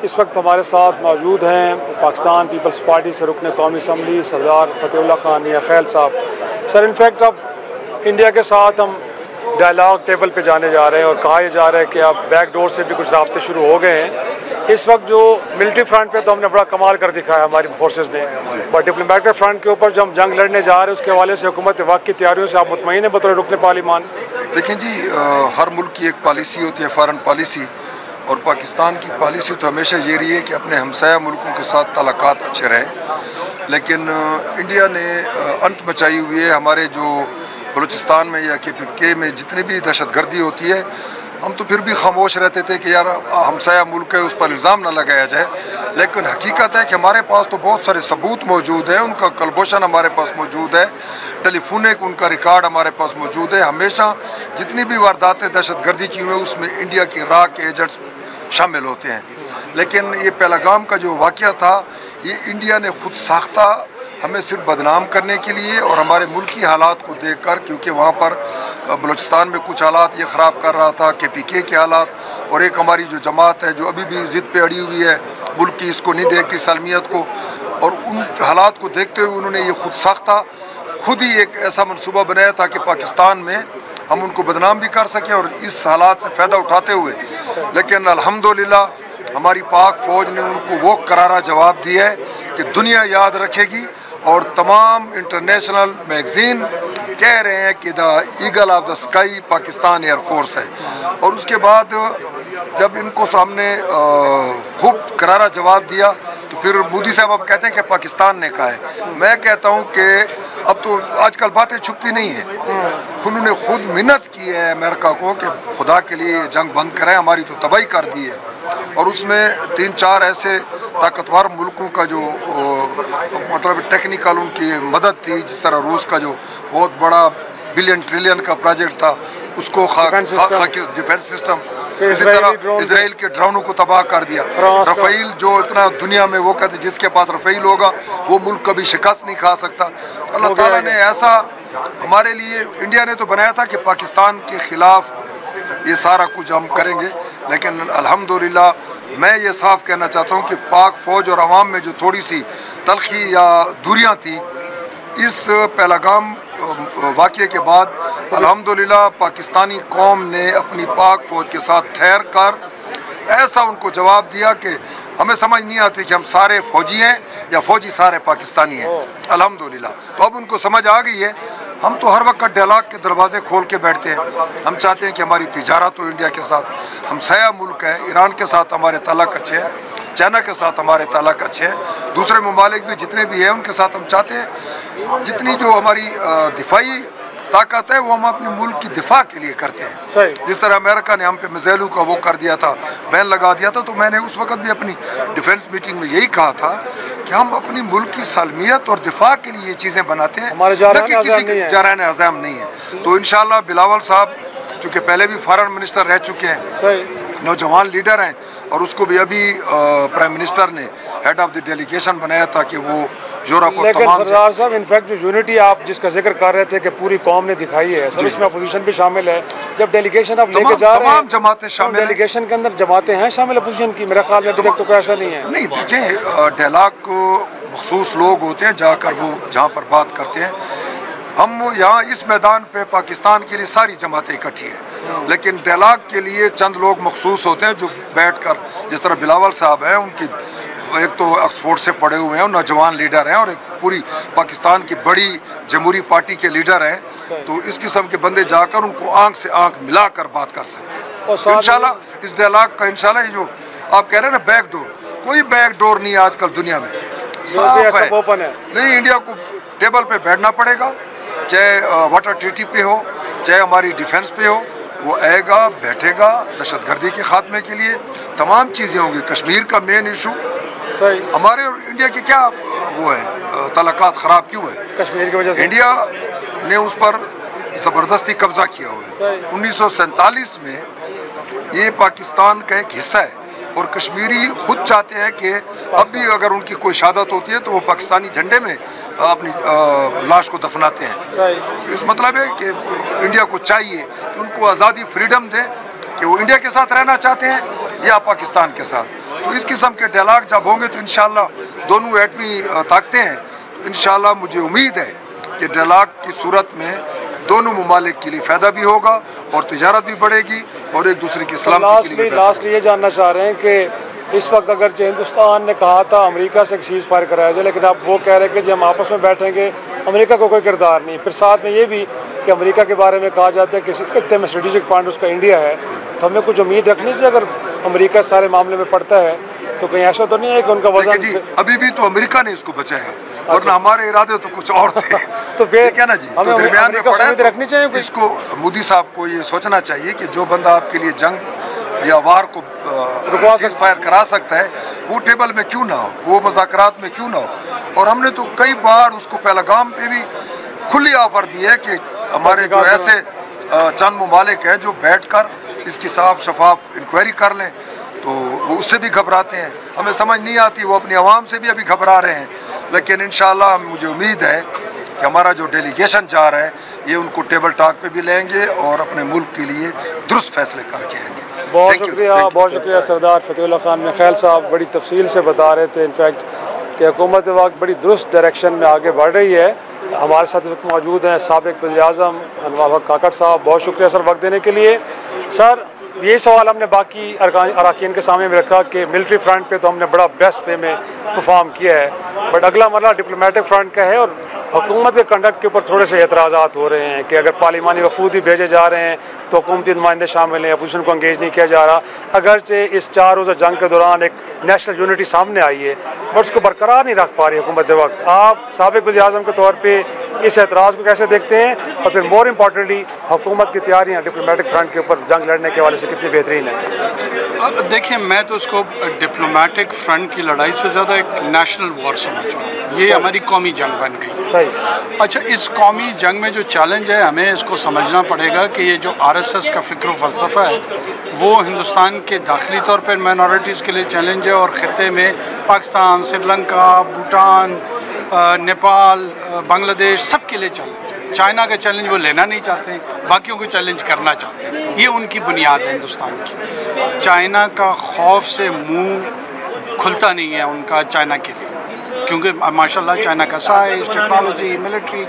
इस वक्त हमारे साथ मौजूद हैं पाकिस्तान पीपल्स पार्टी से रुकन कौमी असम्बली सरदार फतेहुल्लाह खान मियां खैल साहब। सर, इनफैक्ट अब इंडिया के साथ हम डायलॉग टेबल पे जाने जा रहे हैं और कहा यह जा रहा है कि अब बैक डोर से भी कुछ रास्ते शुरू हो गए हैं। इस वक्त जो मिलिट्री फ्रंट पे तो हमने बड़ा कमाल कर दिखाया हमारी फोर्सेस ने, पर डिप्लोमेटिक फ्रंट के ऊपर जो हम जंग लड़ने जा रहे हैं उसके हवाले से हुकूमत वक्त की तैयारियों से आप मुतमईन हैं बतौर रुकन पार्लिमान? देखें जी, हर मुल्क की एक पॉलिसी होती है, फॉरेन पॉलिसी, और पाकिस्तान की पॉलिसी तो हमेशा ये रही है कि अपने हमसाया मुल्कों के साथ ताल्लुकात अच्छे रहें। लेकिन इंडिया ने अंत मचाई हुई है हमारे जो बलूचिस्तान में या KPK में जितनी भी दहशतगर्दी होती है, हम तो फिर भी खामोश रहते थे कि यार हमसाया मुल्क है, उस पर इल्ज़ाम ना लगाया जाए। लेकिन हकीकत है कि हमारे पास तो बहुत सारे सबूत मौजूद है, उनका कलबोशन हमारे पास मौजूद है, टेलीफोनिक उनका रिकॉर्ड हमारे पास मौजूद है। हमेशा जितनी भी वारदातें दहशतगर्दी की हुई उसमें इंडिया की राह के एजेंट्स शामिल होते हैं। लेकिन ये पहलगाम का जो वाक़या था, ये इंडिया ने खुद साख्ता हमें सिर्फ बदनाम करने के लिए और हमारे मुल्की हालात को देखकर, क्योंकि वहाँ पर बलूचिस्तान में कुछ हालात ये ख़राब कर रहा था, KPK के हालात, और एक हमारी जो जमात है जो अभी भी ज़िद पे अड़ी हुई है, मुल्क की इसको नहीं देखती सलमियत को, और उन हालात को देखते हुए उन्होंने ये खुद साख्ता खुद ही एक ऐसा मनसूबा बनाया था कि पाकिस्तान में हम उनको बदनाम भी कर सकें और इस हालात से फ़ायदा उठाते हुए। लेकिन अल्हम्दुलिल्लाह हमारी पाक फ़ौज ने उनको वो करारा जवाब दिया है कि दुनिया याद रखेगी, और तमाम इंटरनेशनल मैगज़ीन कह रहे हैं कि the eagle of the sky Pakistan air force है। और उसके बाद जब इनको सामने खूब करारा जवाब दिया तो फिर मोदी साहब अब कहते हैं कि पाकिस्तान ने कहा है। मैं कहता हूं कि अब तो आजकल बातें छुपती नहीं हैं। उन्होंने खुद मिन्नत की है अमेरिका को कि खुदा के लिए जंग बंद करें, हमारी तो तबाही कर दी है। और उसमें 3-4 ऐसे ताकतवर मुल्कों का जो मतलब टेक्निकल उनकी मदद थी, जिस तरह रूस का जो बहुत बड़ा बिलियन ट्रिलियन का प्रोजेक्ट था उसको डिफेंस सिस्टम, इसी तरह इसराइल के ड्रोनों को तबाह कर दिया। रफ़ेल जो इतना दुनिया में वो कहते जिसके पास रफ़ेल होगा वो मुल्क कभी शिकस्त नहीं खा सकता। अल्लाह ताला ने ऐसा हमारे लिए, इंडिया ने तो बनाया था कि पाकिस्तान के खिलाफ ये सारा कुछ हम करेंगे। लेकिन अल्हम्दुलिल्लाह मैं ये साफ कहना चाहता हूँ कि पाक फ़ौज और आवाम में जो थोड़ी सी तलखी या दूरियाँ थी, इस पहलगाम वाक़ये के बाद अल्हम्दुलिल्लाह पाकिस्तानी कौम ने अपनी पाक फ़ौज के साथ ठहर कर ऐसा उनको जवाब दिया कि हमें समझ नहीं आती कि हम सारे फ़ौजी हैं या फ़ौजी सारे पाकिस्तानी हैं। अल्हम्दुलिल्लाह तो अब उनको समझ आ गई है। हम तो हर वक्त डायलॉग के दरवाजे खोल के बैठते हैं। हम चाहते हैं कि हमारी तिजारत हो इंडिया के साथ, हम सया मुल्क है, ईरान के साथ हमारे ताल्लुक अच्छे हैं, चाइना के साथ हमारे ताल्लुक अच्छे हैं, दूसरे ममालिक भी जितने भी हैं उनके साथ हम चाहते हैं जितनी जो हमारी दिफाई ताकत है वो हम अपने मुल्क की दिफा के लिए करते हैं। जिस तरह अमेरिका ने हम पे मिसाइलों का वो कर दिया था, बैन लगा दिया था, तो मैंने उस वक्त भी अपनी डिफेंस मीटिंग में यही कहा था कि हम अपनी मुल्क की सालमियत और दिफा के लिए ये चीज़ें बनाते हैं, न कि किसी के जरान अज़ाम नहीं है। तो इंशाअल्लाह बिलावल साहब चूँकि पहले भी फॉरेन मिनिस्टर रह चुके हैं, नौजवान लीडर हैं, और उसको भी अभी प्राइम मिनिस्टर ने हेड ऑफ द डेलीगेशन बनाया था कि वो यूरोप और तमाम। सरदार साहब, इनफैक्ट जो यूनिटी आप जिसका जिक्र कर रहे थे कि पूरी कौम ने दिखाई है, सर इसमें अपोजिशन भी शामिल है। जब डेलीगेशन आप लेके जा रहे हैं, तमाम जमातें शामिल, डेलीगेशन के अंदर जमातें हैं शामिल अपोजिशन की? मेरे ख्याल में तो कोई ऐसा नहीं है। नहीं, देखें डायलॉग को मखसूस लोग होते हैं जाकर वो जहाँ पर बात करते हैं। हम यहाँ इस मैदान पे पाकिस्तान के लिए सारी जमातें इकट्ठी हैं, लेकिन डायलॉग के लिए चंद लोग मखसूस होते हैं जो बैठकर, जिस तरह बिलावल साहब हैं, उनकी एक तो ऑक्सफोर्ड से पढ़े हुए हैं, नौजवान लीडर हैं, और एक पूरी पाकिस्तान की बड़ी जमहूरी पार्टी के लीडर हैं। तो इस किस्म के बंदे जाकर उनको आंख से आंख मिलाकर बात कर सकते हैं। तो इंशाल्लाह इस डायलॉग का इंशाल्लाह ये जो आप कह रहे हैं ना बैक डोर, कोई बैक डोर नहीं है आजकल दुनिया में, साफ है। नहीं, इंडिया को टेबल पे बैठना पड़ेगा, चाहे वाटर ट्रीटी पे हो, चाहे हमारी डिफेंस पे हो, वो आएगा बैठेगा। दहशतगर्दी के खात्मे के लिए तमाम चीज़ें होंगी। कश्मीर का मेन इशू हमारे और इंडिया की क्या वो है, ताल्लुकात ख़राब क्यों है? कश्मीर की वजह से इंडिया ने उस पर ज़बरदस्ती कब्जा किया हुआ है। 1947 में ये पाकिस्तान का एक हिस्सा है, और कश्मीरी खुद चाहते हैं कि अब भी अगर उनकी कोई शहादत होती है तो वो पाकिस्तानी झंडे में अपनी लाश को दफनाते हैं। इस मतलब है कि इंडिया को चाहिए कि उनको आज़ादी, फ्रीडम दें कि वो इंडिया के साथ रहना चाहते हैं या पाकिस्तान के साथ। तो इस किस्म के डायलॉग जब होंगे तो इंशाल्लाह दोनों एटमी ताकतें हैं, इंशाल्लाह मुझे उम्मीद है कि डायलॉग की सूरत में दोनों ममालिक के लिए फ़ायदा भी होगा और तिजारत भी बढ़ेगी और एक दूसरे की सलामती के लिए। लास्टली ये जानना चाह रहे हैं कि इस वक्त अगरचे हिंदुस्तान ने कहा था अमेरिका से एक सीज़ फायर कराया जाए, लेकिन अब वो कह रहे हैं कि जब हम आपस में बैठेंगे अमेरिका को कोई किरदार नहीं। फिर साथ में ये भी कि अमेरिका के बारे में कहा जाता है किसी खत्ते में स्ट्रेटेजिक पॉइंट उसका इंडिया है, तो हमें कुछ उम्मीद रखनी चाहिए अगर अमेरिका सारे मामले में पड़ता है तो कहीं ऐसा तो नहीं है कि उनका वजन जी अभी भी तो अमेरिका ने इसको बचाया है, वरना हमारे इरादे तो कुछ और थे। तो क्या ना जी, तो दरमियान में पड़ा है, तो रखनी चाहिए इसको मोदी साहब को ये सोचना चाहिए कि जो बंदा आपके लिए जंग या वार को फायर करा सकता है वो टेबल में क्यों ना हो, वो मुज़ाकरात में क्यों ना हो। और हमने तो कई बार उसको पहलगाम पे भी खुली ऑफर दी है कि हमारे जो ऐसे चंद ममालिक हैं जो बैठकर इसकी साफ शफाफ इंक्वायरी कर लें, तो वो उससे भी घबराते हैं। हमें समझ नहीं आती, वो अपनी आवाम से भी अभी घबरा रहे हैं। लेकिन इंशाल्लाह मुझे उम्मीद है कि हमारा जो डेलीगेशन जा रहा है ये उनको टेबल टॉक पे भी लेंगे और अपने मुल्क के लिए दुरुस्त फैसले करके आएंगे। बहुत शुक्रिया सरदार फतेहुल्लाह खान मीरखैल साहब, बड़ी तफसील से बता रहे थे इनफैक्ट कि हुकूमत वक्त बड़ी दुरुस्त डायरेक्शन में आगे बढ़ रही है। हमारे साथ इस वक्त मौजूद हैं साबिक़ वज़ीर-ए-आज़म अनवर हक काकड़ साहब, बहुत शुक्रिया सर वक्त देने के लिए। सर ये सवाल हमने बाकी अरकान के सामने भी रखा कि मिलिट्री फ्रंट पे तो हमने बड़ा बेस्ट वे में परफॉर्म किया है, बट अगला मरला डिप्लोमेटिक फ्रंट का है और हुकूमत के कंडक्ट के ऊपर थोड़े से एतराज़ात हो रहे हैं कि अगर पार्लिमानी वफूद भी भेजे जा रहे हैं तो हुकूमती नुमाइंदे शामिल हैं, अपोजिशन को इंगेज नहीं किया जा रहा। अगरचे इस 4 रोज़ा जंग के दौरान एक नेशनल यूनिटी सामने आई है बट उसको बरकरार नहीं रख पा रही हुकूमत वक्त। आप साबिक़ वज़ीर-ए-आज़म के तौर पर इस एतराज़ को कैसे देखते हैं और फिर मोर इम्पॉर्टेंटली हुकूमत की तैयारियाँ डिप्लोमेटिक फ्रंट के ऊपर जंग लड़ने के हवाले से कितनी बेहतरीन है? देखिए, मैं तो उसको डिप्लोमेटिक फ्रंट की लड़ाई से ज़्यादा एक नेशनल वॉर समझता हूँ। ये हमारी कौमी जंग बन गई। सही। अच्छा, इस कौमी जंग में जो चैलेंज है हमें इसको समझना पड़ेगा कि ये जो आरएसएस का फ़िक्र फ़लसफ़ा है वो हिंदुस्तान के दाखिली तौर पर माइनॉरिटीज़ के लिए चैलेंज है और ख़त्े में पाकिस्तान, श्रीलंका, भूटान, नेपाल, बांग्लादेश सब के लिए चैलेंज है। चाइना का चैलेंज वो लेना नहीं चाहते, बाकियों को चैलेंज करना चाहते हैं। ये उनकी बुनियाद है हिंदुस्तान की। चाइना का खौफ से मुंह खुलता नहीं है उनका चाइना के लिए, क्योंकि माशाल्लाह चाइना का साइज, टेक्नोलॉजी, मिलिट्री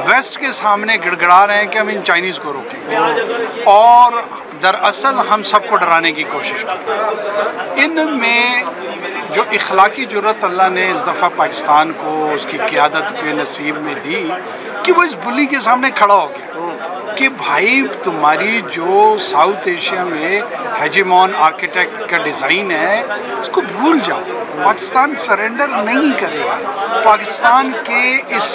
वेस्ट के सामने गिड़गिड़ा रहे हैं कि हम इन चाइनीज़ को रोकेंगे और दरअसल हम सबको डराने की कोशिश कर रहे हैं। इनमें जो इखलाकी जुर्रत अल्लाह ने इस दफ़ा पाकिस्तान को उसकी क़ियादत के नसीब में दी कि वो इस बुली के सामने खड़ा हो गया कि भाई तुम्हारी जो साउथ एशिया में हेजेमॉन आर्किटेक्ट का डिज़ाइन है उसको भूल जाओ। पाकिस्तान सरेंडर नहीं करेगा। पाकिस्तान के इस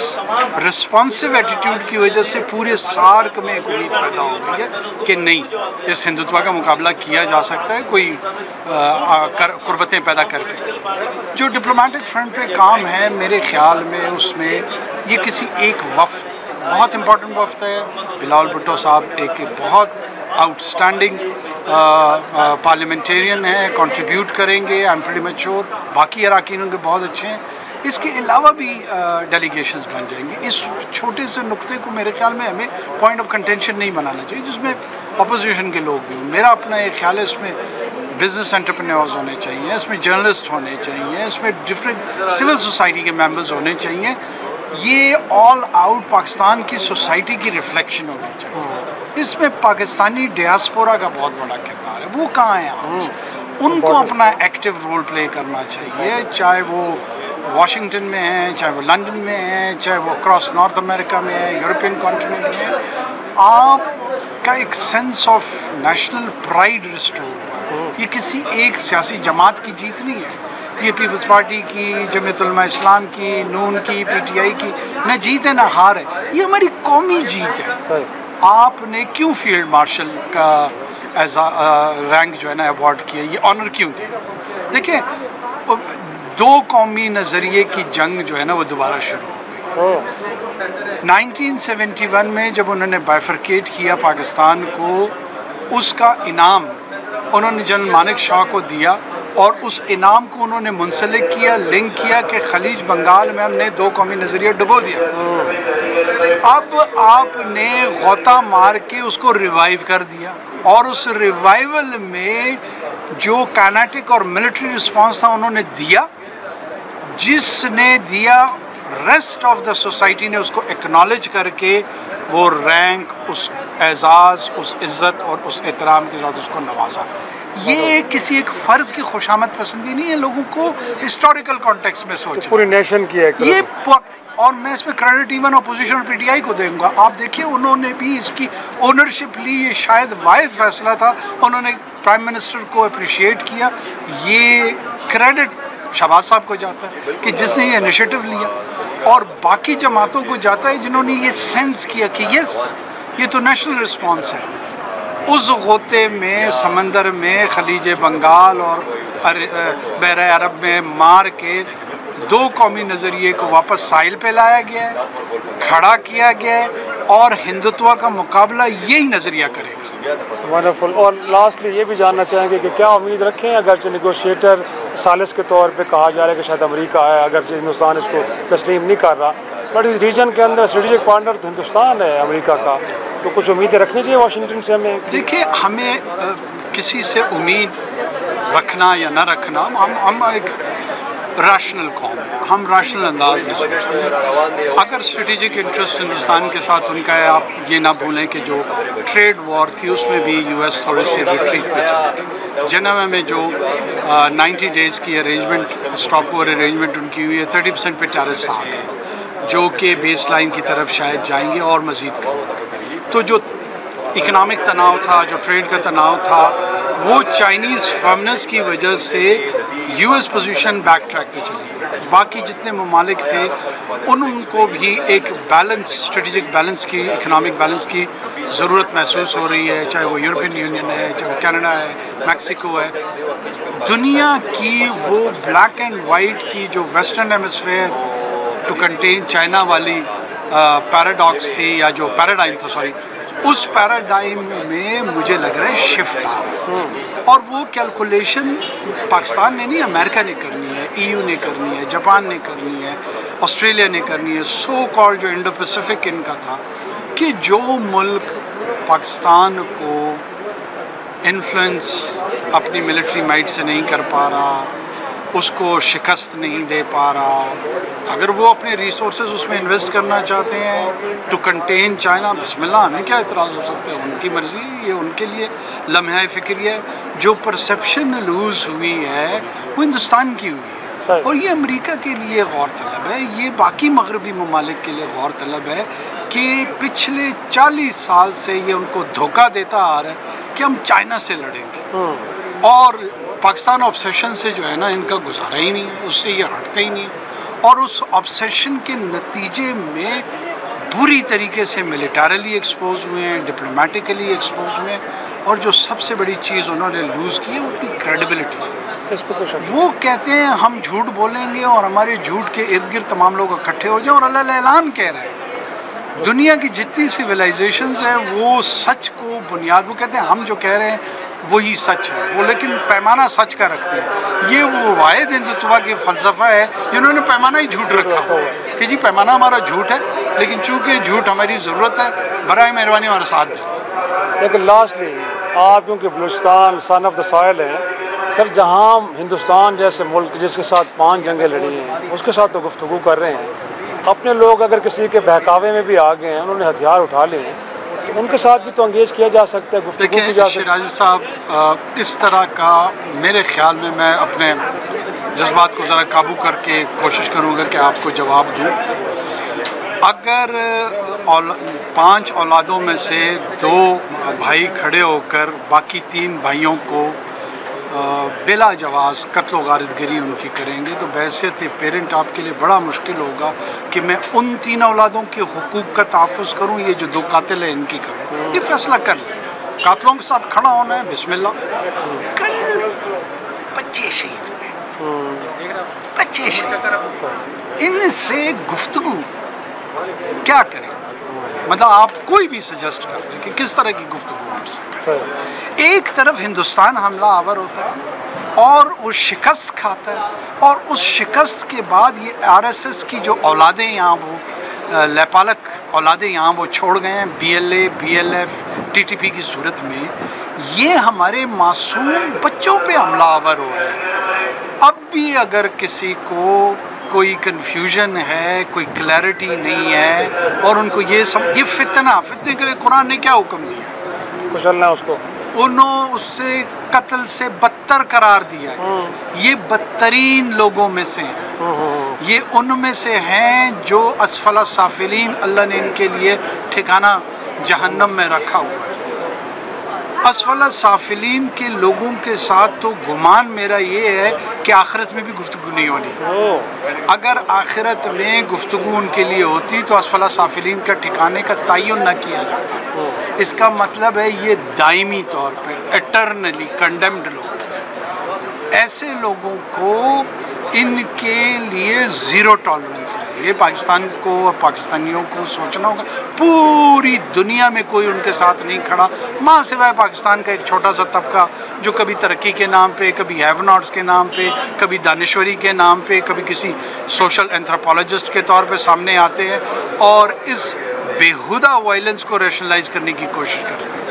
रिस्पॉन्सिव एटीट्यूड की वजह से पूरे सार्क में एक उम्मीद पैदा हो गई है कि नहीं, इस हिंदुत्व का मुकाबला किया जा सकता है कोई कुर्बतें पैदा करके। जो डिप्लोमेटिक फ्रंट पे काम है मेरे ख्याल में उसमें ये किसी एक वफ्द, बहुत इम्पोर्टेंट वफ्द है। बिलावल भुट्टो साहब एक बहुत आउटस्टैंडिंग पार्लियामेंटेरियन है, कंट्रीब्यूट करेंगे, I am pretty much sure. बाकी अरकान उनके बहुत अच्छे हैं। इसके अलावा भी डेलीगेशंस बन जाएंगे। इस छोटे से नुक्ते को मेरे ख्याल में हमें पॉइंट ऑफ कंटेंशन नहीं बनाना चाहिए जिसमें अपोजिशन के लोग भी हों। मेरा अपना एक ख्याल है इसमें बिजनेस एंटरप्रेन्योर्स होने चाहिए, इसमें जर्नलिस्ट होने चाहिए, इसमें डिफरेंट सिविल सोसाइटी के मेंबर्स होने चाहिए। ये ऑल आउट पाकिस्तान की सोसाइटी की रिफ्लेक्शन होनी चाहिए। इसमें पाकिस्तानी डियास्पोरा का बहुत बड़ा किरदार है। वो कहाँ है आज? उनको अपना एक्टिव रोल प्ले करना चाहिए, चाहे वो वाशिंगटन में है, चाहे वो लंदन में है, चाहे वो अक्रॉस नॉर्थ अमेरिका में है, यूरोपियन कॉन्टिनेंट में है। आपका एक sense of national pride restore हुआ है। ये किसी एक सियासी जमात की जीत नहीं है। ये पीपल्स पार्टी की, जमीयत उलमा इस्लाम की, नून की, पीटीआई की न जीत है न हार है। ये हमारी कौमी जीत है। आपने क्यों फील्ड मार्शल का एज रैंक जो है ना अवार्ड किया? ये ऑनर क्यों थी? देखिए, दो कौमी नज़रिए की जंग जो है ना वो दोबारा शुरू हो गई। 1971 में जब उन्होंने बाइफरकेट किया पाकिस्तान को, उसका इनाम उन्होंने जनरल मानिक शाह को दिया और उस इनाम को उन्होंने मुंसलिक किया, लिंक किया कि खलीज बंगाल में हमने दो कौमी नज़रिया डुबो दिया। अब आपने गौता मार के उसको रिवाइव कर दिया और उस रिवाइवल में जो काइनेटिक और मिलिट्री रिस्पांस था उन्होंने दिया, जिसने दिया रेस्ट ऑफ द सोसाइटी ने उसको एक्नॉलेज करके वो रैंक, उस एजाज़, उस इज़्ज़त और उस एहतराम के साथ उसको नवाजा। ये किसी एक फ़र्द की खुशामद पसंदी नहीं है, लोगों को हिस्टोरिकल कॉन्टेक्स्ट में सोचना, पूरी नेशन की है ये और मैं इसमें क्रेडिट इवन अपोजिशन और पीटीआई को दूंगा। आप देखिए उन्होंने भी इसकी ओनरशिप ली, ये शायद वाहिद फैसला था, उन्होंने प्राइम मिनिस्टर को अप्रिशिएट किया। ये क्रेडिट शहबाज साहब को जाता है कि जिसने ये इनिशिएटिव लिया, और बाकी जमातों को जाता है जिन्होंने ये सेंस किया कि यस ये तो नेशनल रिस्पॉन्स है। उस गोते में, समंदर में, खलीज बंगाल और बहरा अरब में मार के दो कौमी नज़रिए को वापस साहिल पे लाया गया है, खड़ा किया गया है, और हिंदुत्व का मुकाबला यही नज़रिया करेगा। वंडरफुल। और लास्टली ये भी जानना चाहेंगे कि क्या उम्मीद रखें, अगरचे नेगोशिएटर सालिस के तौर पे कहा जा रहा है कि शायद अमेरिका है, अगरचे हिंदुस्तान इसको तस्लीम नहीं कर रहा, बट इस रीजन के अंदर स्ट्रेटेजिक पार्टनर तो हिंदुस्तान है अमेरिका का, तो कुछ उम्मीदें रखनी चाहिए वाशिंगटन से हमें? देखिए, हमें किसी से उम्मीद रखना या न रखना, हम एक रैशनल कौम है, हम रैशनल अंदाज में सोचते हैं। अगर स्ट्रेटेजिक इंटरेस्ट हिंदुस्तान के साथ उनका है, आप ये ना भूलें कि जो ट्रेड वॉर थी उसमें भी यूएस थोड़ी सी रिट्रीट पे चली। जेनेवा में जो 90 डेज़ की अरेंजमेंट, स्टॉप वॉर अरेंजमेंट उनकी हुई है, 30% पे टैरिफ्स आ गए, जो कि बेस लाइन की तरफ शायद जाएंगे और मज़ीद करेंगे। तो जो इकनॉमिक तनाव था, जो ट्रेड का तनाव था, वो चाइनीज़ फर्मनेस की वजह से यूएस पोजीशन बैक ट्रैक पे चली गई। बाकी जितने ममालिक थे उनको भी एक बैलेंस, स्ट्रेटेजिक बैलेंस की, इकनॉमिक बैलेंस की ज़रूरत महसूस हो रही है, चाहे वो यूरोपियन यूनियन है, चाहे वो कनाडा है, मैक्सिको है। दुनिया की वो ब्लैक एंड वाइट की जो western hemisphere to contain China वाली पैराडॉक्स थी, या जो पैराडाइम था, सॉरी, उस पैराडाइम में मुझे लग रहा है शिफ्ट आ रहा है। और वो कैलकुलेशन पाकिस्तान ने नहीं, अमेरिका ने करनी है, ईयू ने करनी है, जापान ने करनी है, ऑस्ट्रेलिया ने करनी है। सो कॉल्ड जो इंडो पैसिफिक इनका था कि जो मुल्क पाकिस्तान को इन्फ्लुएंस अपनी मिलिट्री माइट से नहीं कर पा रहा, उसको शिकस्त नहीं दे पा रहा, अगर वो अपने रिसोर्सेज उसमें इन्वेस्ट करना चाहते हैं टू कंटेन चाइना, बिस्मिल्लाह, हमें क्या एतराज़ हो सकते हैं, उनकी मर्ज़ी, ये उनके लिए लम्हा फ़िक्र है। जो परसेप्शन लूज़ हुई है वो हिंदुस्तान की हुई है, और ये अमेरिका के लिए गौर तलब है, ये बाकी मगरबी ममालिक के लिए गौर तलब है कि पिछले 40 साल से ये उनको धोखा देता आ रहा है कि हम चाइना से लड़ेंगे, और पाकिस्तान ऑब्सेशन से जो है ना, इनका गुजारा ही नहीं है, उससे ये हटते ही नहीं है। और उस ऑब्सेशन के नतीजे में बुरी तरीके से मिलिटरली एक्सपोज हुए हैं, डिप्लोमेटिकली एक्सपोज हुए हैं, और जो सबसे बड़ी चीज़ उन्होंने लूज़ की है वो अपनी क्रेडिबिलिटी। वो कहते हैं हम झूठ बोलेंगे और हमारे झूठ के इर्द गिर्द तमाम लोग इकट्ठे हो जाए, और अल्लाह ऐलान कह रहे हैं दुनिया की जितनी सिविलाइजेशंस है वो सच को बुनियाद, वो कहते हैं हम जो कह रहे हैं वही सच है, वो लेकिन पैमाना सच का रखते हैं। ये वो वाहिद हिंदुत्व की फ़लसफ़ा है जिन्होंने पैमाना ही झूठ रखा कि जी पैमाना हमारा झूठ है, लेकिन चूँकि झूठ हमारी ज़रूरत है, बराए मेहरबानी हमारा साथ दें। लेकिन लास्टली आप क्योंकि Balochistan son of the soil है सर, जहाँ हिंदुस्तान जैसे मुल्क जिसके साथ 5 जंगें लड़ी हैं उसके साथ तो गुफ्तगू कर रहे हैं, अपने लोग अगर किसी के बहकावे में भी आ गए हैं, उन्होंने हथियार उठा लिए हैं, तो उनके साथ भी तो एंगेज किया जा सकता है, गुफ्तगू की जा सकती है। शिराजी साहब, इस तरह का मेरे ख्याल में, मैं अपने जज्बात को ज़रा काबू करके कोशिश करूँगा कि आपको जवाब दूँ। अगर 5 औलादों में से 2 भाई खड़े होकर बाकी 3 भाइयों को बिला जवाज़ कत्ल गारिदगिरी उनकी करेंगे, तो बहैसियत पेरेंट आपके लिए बड़ा मुश्किल होगा कि मैं उन 3 औलादों के हुकूक का तहफ़्फ़ुज़ करूँ, ये जो 2 कातिल हैं इनकी करूँ। ये फैसला कर लें, कातिलों के साथ खड़ा होना है, बिस्मिल्लाह। कल बच्चे शहीद हुए, बच्चे शहीद, इनसे गुफ्तगू क्या करें? मतलब आप कोई भी सजेस्ट कर दें कि किस तरह की गुफ्तगू कर सकते। एक तरफ हिंदुस्तान हमला आवर होता है और वो शिकस्त खाता है, और उस शिकस्त के बाद ये आरएसएस की जो औलादें यहाँ, वो लैपालक औलादें यहाँ वो छोड़ गए हैं, बीएलए, बीएलएफ, टीटीपी की सूरत में, ये हमारे मासूम बच्चों पे हमलावर हो रहे हैं। अब भी अगर किसी को कोई कन्फ्यूजन है, कोई क्लैरिटी नहीं है और उनको ये फितने के लिए कुरान ने क्या हुक्म दिया? कुचलना उसको, उन्होंने उससे कत्ल से बदतर करार दिया। ये बदतरीन लोगों में से हैं। ये उनमें से हैं जो असफला साफिलीन, अल्लाह ने इनके लिए ठिकाना जहन्नम में रखा हुआ है। असफला साफिलीन के लोगों के साथ तो गुमान मेरा ये है कि आखिरत में भी गुफ्तगू नहीं होनी। अगर आखिरत में गुफ्तगू उनके लिए होती तो असफला साफिलीन का ठिकाने का तयन न किया जाता। इसका मतलब है ये दायमी तौर पे एटर्नली कंडेम्ड लोग। ऐसे लोगों को इनके लिए ज़ीरो टॉलरेंस है। ये पाकिस्तान को और पाकिस्तानियों को सोचना होगा। पूरी दुनिया में कोई उनके साथ नहीं खड़ा, माँ सिवाय पाकिस्तान का एक छोटा सा तबका जो कभी तरक्की के नाम पे, कभी हैव नॉट्स के नाम पे, कभी दानिश्वरी के नाम पे, कभी किसी सोशल एंथ्रोपोलॉजिस्ट के तौर पे सामने आते हैं और इस बेहुदा वायलेंस को रैशनलाइज करने की कोशिश करते हैं।